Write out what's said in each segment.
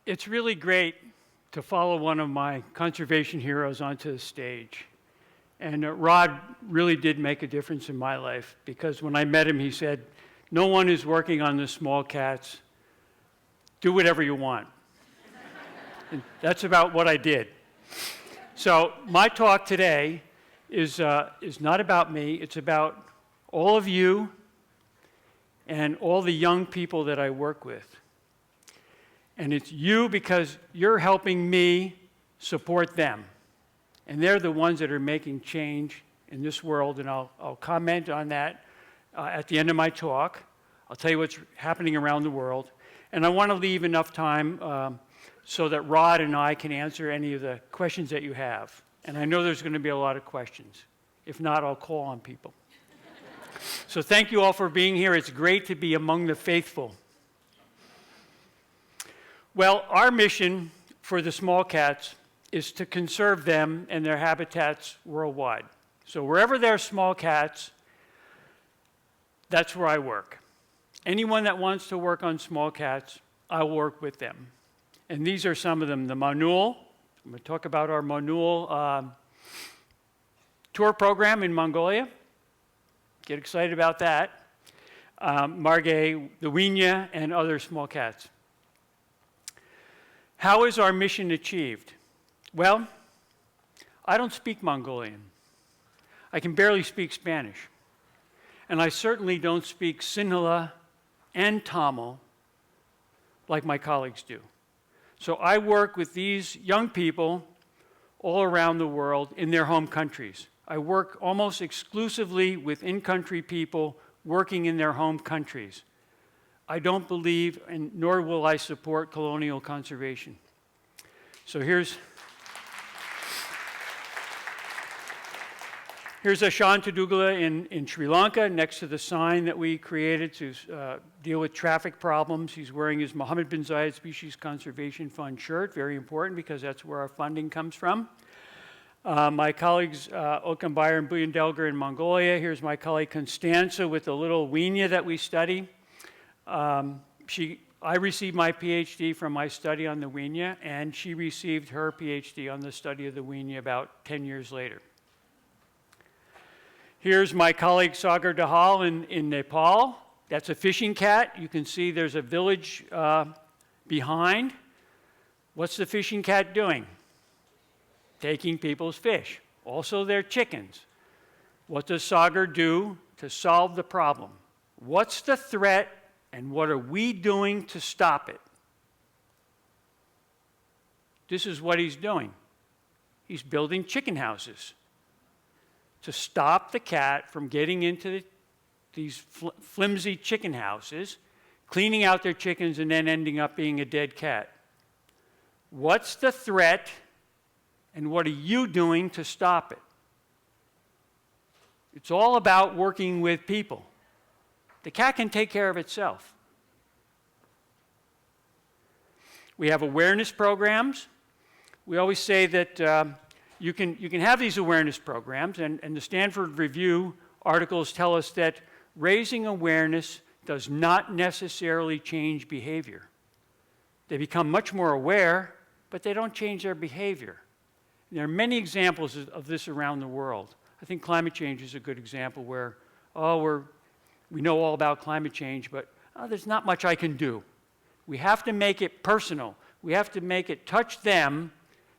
It's really great to follow one of my conservation heroes onto the stage. And Rod really did make a difference in my life, because when I met him, he said, "No one is working on the small cats. Do whatever you want." And that's about what I did. So my talk today is not about me. It's about all of you and all the young people that I work with. And it's you because you're helping me support them. And they're the ones that are making change in this world, and I'll comment on that at the end of my talk. I'll tell you what's happening around the world. And I want to leave enough time so that Rod and I can answer any of the questions that you have. And I know there's going to be a lot of questions. If not, I'll call on people. So thank you all for being here. It's great to be among the faithful. Well, our mission for the small cats is to conserve them and their habitats worldwide. So wherever there are small cats, that's where I work. Anyone that wants to work on small cats, I'll work with them. And these are some of them. The Manul, I'm going to talk about our Manul tour program in Mongolia. Get excited about that. Margay, the Winya, and other small cats. How is our mission achieved? Well, I don't speak Mongolian. I can barely speak Spanish. And I certainly don't speak Sinhala and Tamil like my colleagues do. So I work with these young people all around the world in their home countries. I work almost exclusively with in-country people working in their home countries. I don't believe, and nor will I support, colonial conservation. So here's Ashan Tadugala in Sri Lanka, next to the sign that we created to deal with traffic problems. He's wearing his Mohammed bin Zayed Species Conservation Fund shirt, very important because that's where our funding comes from. My colleagues, Okan Bayer and Buyan Delgar in Mongolia. Here's my colleague Constanza with the little Winya that we study. I received my PhD from my study on the Winya, and she received her PhD on the study of the Winya about 10 years later. Here's my colleague Sagar Dahal in Nepal. That's a fishing cat. You can see there's a village behind. What's the fishing cat doing? Taking people's fish, also their chickens. What does Sagar do to solve the problem? What's the threat, and what are we doing to stop it? This is what he's doing. He's building chicken houses to stop the cat from getting into these flimsy chicken houses, cleaning out their chickens, and then ending up being a dead cat. What's the threat, and what are you doing to stop it? It's all about working with people. The cat can take care of itself. We have awareness programs. We always say that you can have these awareness programs, and the Stanford Review articles tell us that raising awareness does not necessarily change behavior. They become much more aware, but they don't change their behavior. And there are many examples of this around the world. I think climate change is a good example where, we know all about climate change, but there's not much I can do. We have to make it personal. We have to make it touch them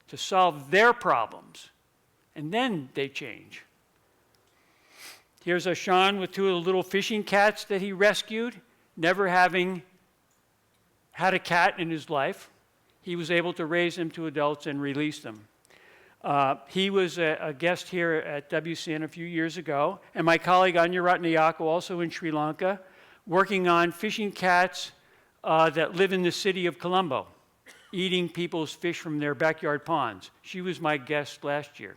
to solve their problems, and then they change. Here's Ashan with two of the little fishing cats that he rescued, never having had a cat in his life. He was able to raise them to adults and release them. He was a guest here at WCN a few years ago, and my colleague Anya Ratnayako, also in Sri Lanka, working on fishing cats that live in the city of Colombo, eating people's fish from their backyard ponds. She was my guest last year.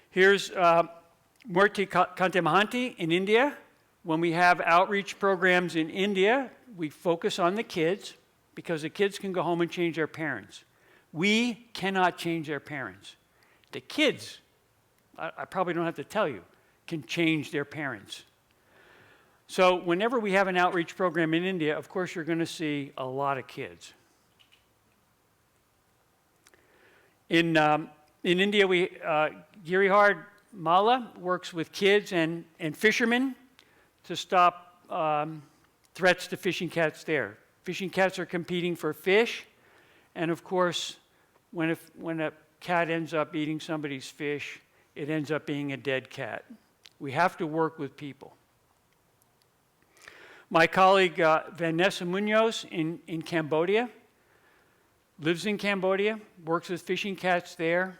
Here's Murti Kantamahanti in India. When we have outreach programs in India, we focus on the kids because the kids can go home and change their parents. We cannot change their parents. The kids, I probably don't have to tell you, can change their parents. So whenever we have an outreach program in India, of course you're going to see a lot of kids. In India, Girihar Mala works with kids and fishermen to stop threats to fishing cats there. Fishing cats are competing for fish, and of course, when a cat ends up eating somebody's fish, it ends up being a dead cat. We have to work with people. My colleague Vanessa Munoz in Cambodia lives in Cambodia, works with fishing cats there,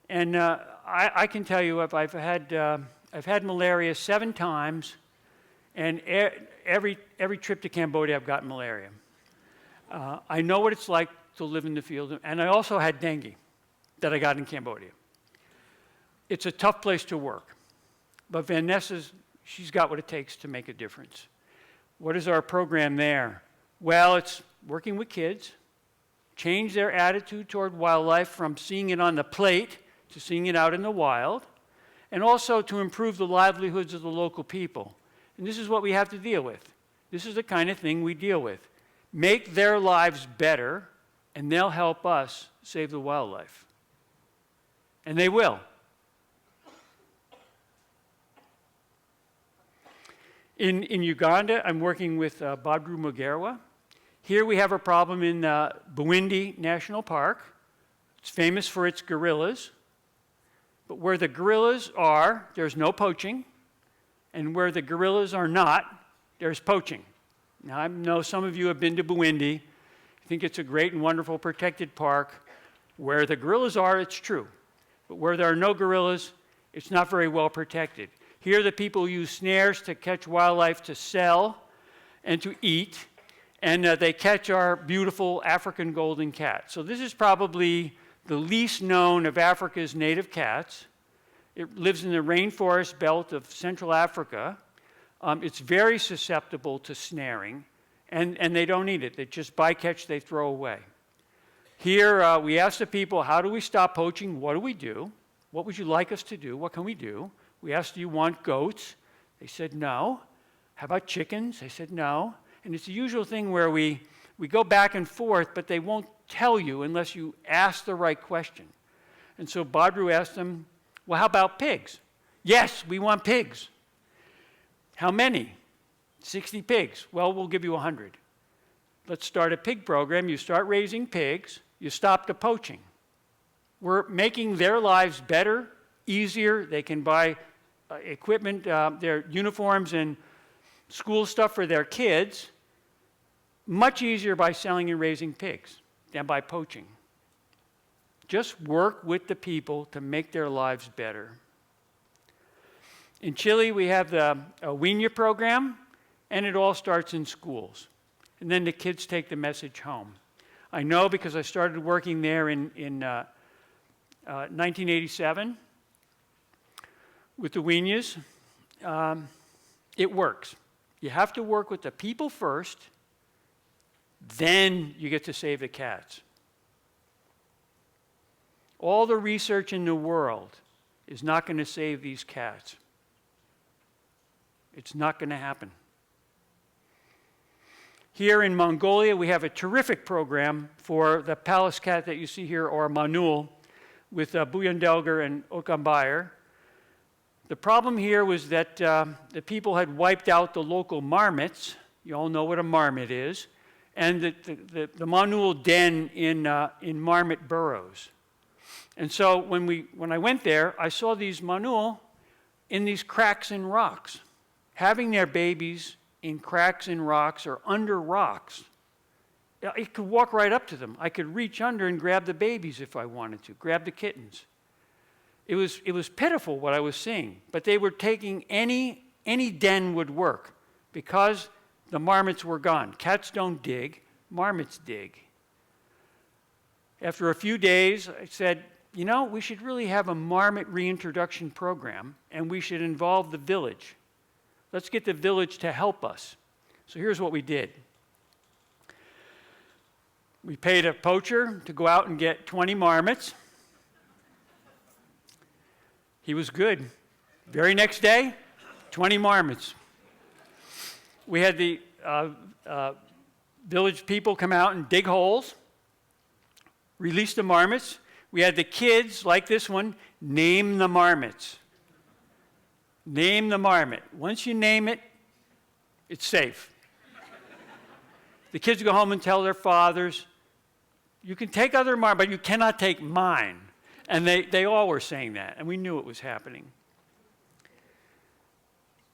and I can tell you I've had malaria 7 times, and every trip to Cambodia I've gotten malaria. I know what it's like to live in the field, and I also had dengue that I got in Cambodia. It's a tough place to work, but she's got what it takes to make a difference. What is our program there? Well, it's working with kids, change their attitude toward wildlife from seeing it on the plate to seeing it out in the wild, and also to improve the livelihoods of the local people. And this is what we have to deal with. This is the kind of thing we deal with. Make their lives better, and they'll help us save the wildlife. And they will. In Uganda, I'm working with Badru Mugerwa. Here we have a problem in Bwindi National Park. It's famous for its gorillas. But where the gorillas are, there's no poaching. And where the gorillas are not, there's poaching. Now, I know some of you have been to Bwindi. I think it's a great and wonderful protected park. Where the gorillas are, it's true. But where there are no gorillas, it's not very well protected. Here, the people use snares to catch wildlife to sell and to eat, and they catch our beautiful African golden cat. So this is probably the least known of Africa's native cats. It lives in the rainforest belt of Central Africa. It's very susceptible to snaring, and they don't eat it. They just bycatch, they throw away. Here, we ask the people, how do we stop poaching? What do we do? What would you like us to do? What can we do? We asked, do you want goats? They said no. How about chickens? They said no. And it's the usual thing where we go back and forth, but they won't tell you unless you ask the right question. And so Badru asked them, well, how about pigs? Yes, we want pigs. How many? 60 pigs. Well, we'll give you 100. Let's start a pig program. You start raising pigs. You stop the poaching. We're making their lives better, easier. They can buy equipment, their uniforms and school stuff for their kids, much easier by selling and raising pigs than by poaching. Just work with the people to make their lives better. In Chile, we have the Wiña program, and it all starts in schools. And then the kids take the message home. I know because I started working there in 1987 with the Wiñas. It works. You have to work with the people first, then you get to save the cats. All the research in the world is not going to save these cats. It's not going to happen. Here in Mongolia, we have a terrific program for the palace cat that you see here, or Manul, with Buyandelgar and Okambayar. The problem here was that the people had wiped out the local marmots. You all know what a marmot is. And the Manul den in marmot burrows. And so when I went there, I saw these Manul in these cracks in rocks, having their babies in cracks in rocks or under rocks. I could walk right up to them. I could reach under and grab the babies if I wanted to, grab the kittens. It was pitiful what I was seeing, but they were taking any den would work because the marmots were gone. Cats don't dig, marmots dig. After a few days, I said, you know, we should really have a marmot reintroduction program, and we should involve the village. Let's get the village to help us. So here's what we did. We paid a poacher to go out and get 20 marmots. He was good. Very next day, 20 marmots. we had the village people come out and dig holes, release the marmots. We had the kids, like this one, name the marmots. Name the marmot. Once you name it, it's safe. The kids go home and tell their fathers, you can take other marmots, but you cannot take mine. And they all were saying that, and we knew it was happening.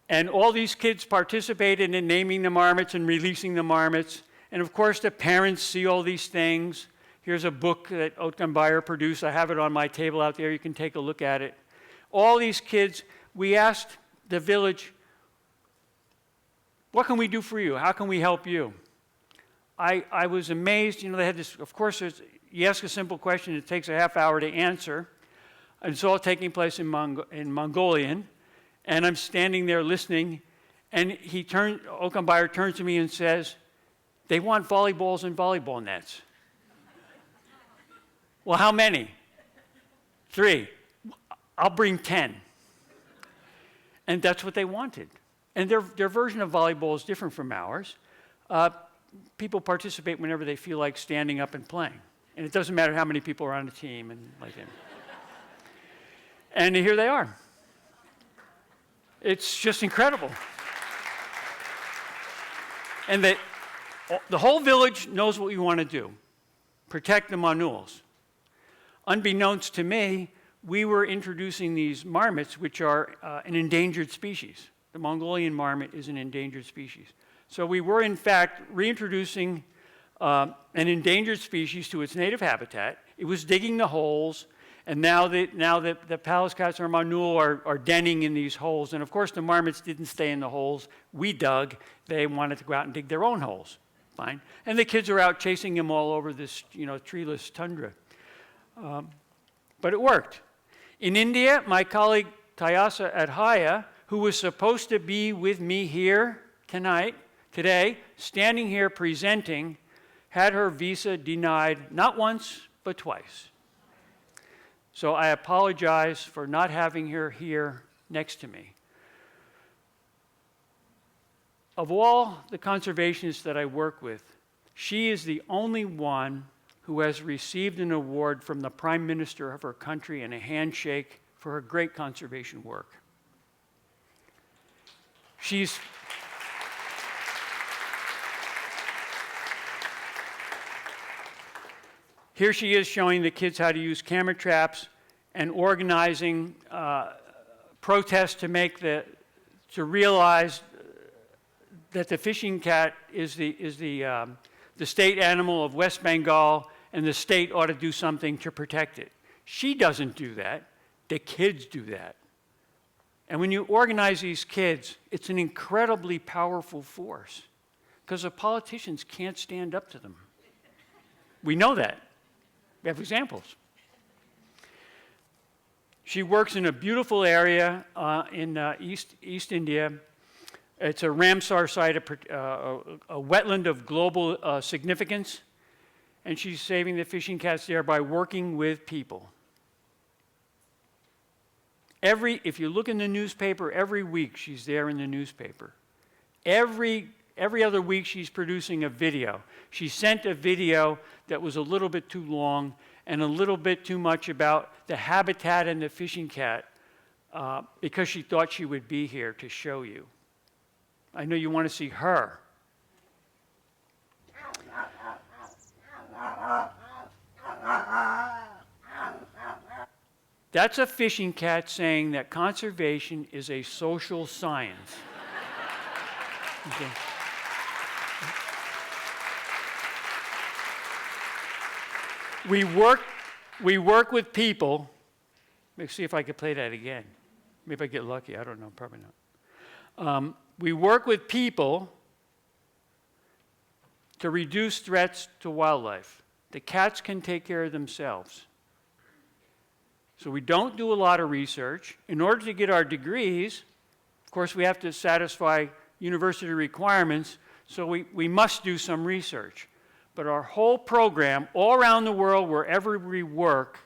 And all these kids participated in naming the marmots and releasing the marmots. And of course, the parents see all these things. Here's a book that Otkan Bayer produced. I have it on my table out there. You can take a look at it. All these kids, we asked the village, what can we do for you? How can we help you? I was amazed. You know, they had this, of course, you ask a simple question, it takes a half hour to answer. And it's all taking place in Mongolian. And I'm standing there listening, and Otkan Bayer turns to me and says, they want volleyballs and volleyball nets. Well, how many? 3. I'll bring 10. And that's what they wanted. And their version of volleyball is different from ours. People participate whenever they feel like standing up and playing. And it doesn't matter how many people are on the team and like that. And here they are. It's just incredible. And the whole village knows what we want to do. Protect the Manuls. Unbeknownst to me, we were introducing these marmots, which are an endangered species. The Mongolian marmot is an endangered species. So we were, in fact, reintroducing an endangered species to its native habitat. It was digging the holes, and now the palace cats or Manul are denning in these holes. And of course, the marmots didn't stay in the holes we dug. They wanted to go out and dig their own holes. Fine. And the kids are out chasing them all over this, treeless tundra. But it worked. In India, my colleague Tayasa Adhaya, who was supposed to be with me here today, standing here presenting, had her visa denied not once, but twice. So I apologize for not having her here next to me. Of all the conservationists that I work with, she is the only one who has received an award from the Prime Minister of her country and a handshake for her great conservation work. Here she is showing the kids how to use camera traps and organizing protests to realize that the fishing cat is the state animal of West Bengal, and the state ought to do something to protect it. She doesn't do that. The kids do that. And when you organize these kids, it's an incredibly powerful force because the politicians can't stand up to them. We know that. We have examples. She works in a beautiful area in East India. It's a Ramsar site, a wetland of global significance, and she's saving the fishing cats there by working with people. If you look in the newspaper, every week she's there in the newspaper. Every other week she's producing a video. She sent a video that was a little bit too long and a little bit too much about the habitat and the fishing cat because she thought she would be here to show you. I know you want to see her. That's a fishing cat saying that conservation is a social science. Okay. We work with people. Let me see if I can play that again. Maybe I get lucky. I don't know. Probably not. We work with people to reduce threats to wildlife. The cats can take care of themselves. So we don't do a lot of research. In order to get our degrees, of course, we have to satisfy university requirements, so we must do some research. But our whole program, all around the world, wherever we work,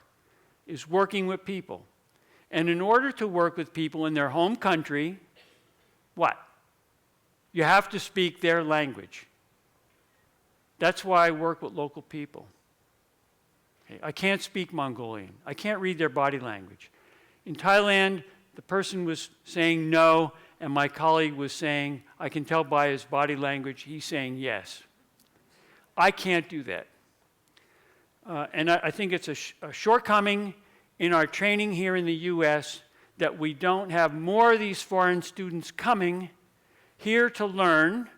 is working with people. And in order to work with people in their home country, what? You have to speak their language. That's why I work with local people. Okay, I can't speak Mongolian. I can't read their body language. In Thailand, the person was saying no, and my colleague was saying, I can tell by his body language, he's saying yes. I can't do that. And I think it's a shortcoming in our training here in the U.S. that we don't have more of these foreign students coming here to learn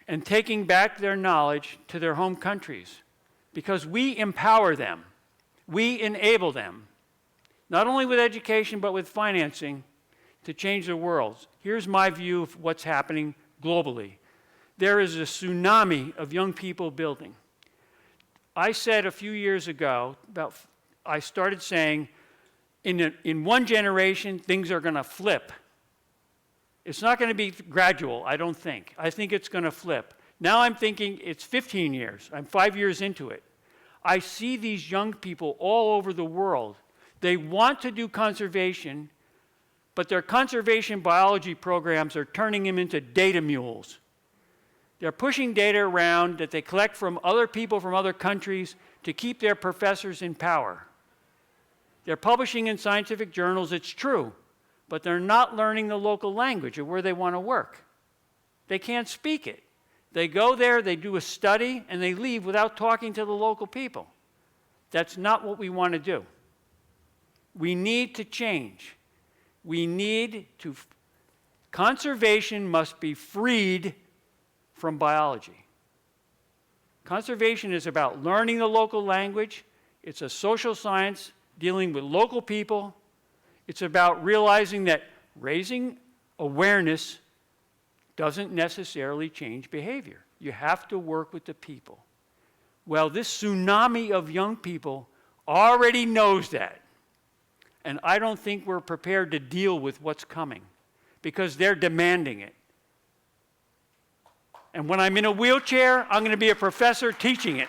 and taking back their knowledge to their home countries, because we empower them. We enable them, not only with education but with financing, to change the world. Here's my view of what's happening globally. There is a tsunami of young people building. I said a few years ago, I started saying, in one generation, things are going to flip. It's not going to be gradual, I don't think. I think it's going to flip. Now I'm thinking it's 15 years. I'm 5 years into it. I see these young people all over the world. They want to do conservation, but their conservation biology programs are turning them into data mules. They're pushing data around that they collect from other people from other countries to keep their professors in power. They're publishing in scientific journals, it's true, but they're not learning the local language of where they want to work. They can't speak it. They go there, they do a study, and they leave without talking to the local people. That's not what we want to do. We need to change. Conservation must be freed from biology. Conservation is about learning the local language. It's a social science dealing with local people. It's about realizing that raising awareness doesn't necessarily change behavior. You have to work with the people. Well, this tsunami of young people already knows that. And I don't think we're prepared to deal with what's coming because they're demanding it. And when I'm in a wheelchair, I'm going to be a professor teaching it.